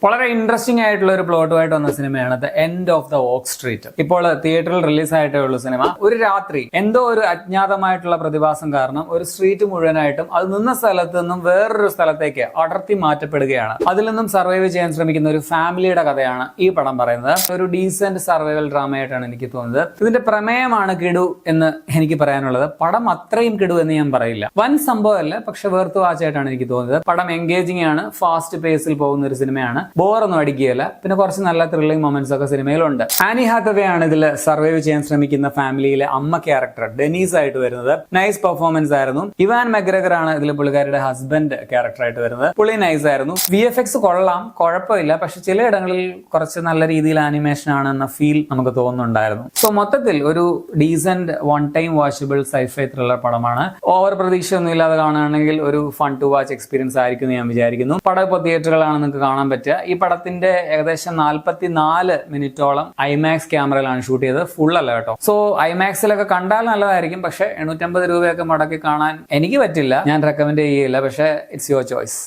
വളരെ ഇൻട്രസ്റ്റിംഗ് ആയിട്ടുള്ള ഒരു പ്ലോട്ടുമായിട്ട് വന്ന സിനിമയാണ് the end of the Oak Street. ഇപ്പോൾ തിയേറ്ററിൽ റിലീസ് ആയിട്ടേ ഉള്ളൂ സിനിമ. ഒരു രാത്രി എന്തോ ഒരു അജ്ഞാതമായിട്ടുള്ള പ്രതിഭാസം കാരണം ഒരു സ്ട്രീറ്റ് മുഴുവനായിട്ടും അത് നിന്ന സ്ഥലത്ത് നിന്നും വേറൊരു സ്ഥലത്തേക്ക് അടർത്തി മാറ്റപ്പെടുകയാണ്. അതിൽ നിന്നും സർവൈവ് ചെയ്യാൻ ശ്രമിക്കുന്ന ഒരു ഫാമിലിയുടെ കഥയാണ് ഈ പടം പറയുന്നത്. ഒരു ഡീസന്റ് സർവൈവൽ ഡ്രാമയായിട്ടാണ് എനിക്ക് തോന്നുന്നത്. ഇതിന്റെ പ്രമേയമാണ് കിടു എന്ന് എനിക്ക് പറയാനുള്ളത്. പടം അത്രയും കിടു എന്ന് ഞാൻ പറയില്ല. വൻ സംഭവമല്ല, പക്ഷെ വേർത്ത് വാച്ചായിട്ടാണ് എനിക്ക് തോന്നുന്നത്. പടം എൻഗേജിംഗ് ആണ്, ഫാസ്റ്റ് പേസിൽ പോകുന്ന ഒരു സിനിമയാണ്. ബോറൊന്നും അടിക്കുകയല്ല. പിന്നെ കുറച്ച് നല്ല ത്രില്ലിംഗ് മൊമെന്റ്സ് ഒക്കെ സിനിമയിലുണ്ട്. ആനി ഹാത്തവേ ആണ് ഇതിൽ സർവൈവ് ചെയ്യാൻ ശ്രമിക്കുന്ന ഫാമിലിയിലെ അമ്മ ക്യാരക്ടർ ഡെനീസ് ആയിട്ട് വരുന്നത്. നൈസ് പെർഫോമൻസ് ആയിരുന്നു. ഇവാൻ മെഗ്രഗർ ആണ് ഇതിൽ പുള്ളിക്കാരുടെ ഹസ്ബൻഡ് ക്യാരക്ടർ ആയിട്ട് വരുന്നത്. പുള്ളി നൈസ് ആയിരുന്നു. VFX കൊള്ളാം, കുഴപ്പമില്ല. പക്ഷെ ചിലയിടങ്ങളിൽ കുറച്ച് നല്ല രീതിയിൽ ആനിമേഷൻ ആണ് എന്ന ഫീൽ നമുക്ക് തോന്നുന്നുണ്ടായിരുന്നു. സോ മൊത്തത്തിൽ ഒരു decent one time watchable sci-fi thriller പടമാണ്. ഓവർ പ്രതീക്ഷയൊന്നും ഇല്ലാതെ കാണുകയാണെങ്കിൽ ഒരു ഫൺ ടു വാച്ച് എക്സ്പീരിയൻസ് ആയിരിക്കും എന്ന് ഞാൻ വിചാരിക്കുന്നു. പടം ഇപ്പോൾ തിയേറ്ററുകളാണ് നിങ്ങൾക്ക് കാണാൻ പറ്റുക. ഈ പടത്തിന്റെ ഏകദേശം 44 മിനിറ്റോളം IMAX ക്യാമറയിലാണ് ഷൂട്ട് ചെയ്തത്. ഫുൾ അല്ല കേട്ടോ. സോ IMAXിലൊക്കെ കണ്ടാൽ നല്ലതായിരിക്കും. പക്ഷെ 850 രൂപയൊക്കെ മുടക്കി കാണാൻ എനിക്ക് പറ്റില്ല. ഞാൻ റെക്കമെൻഡ് ചെയ്യില്ല. പക്ഷെ ഇറ്റ്സ് യുവർ ചോയ്സ്.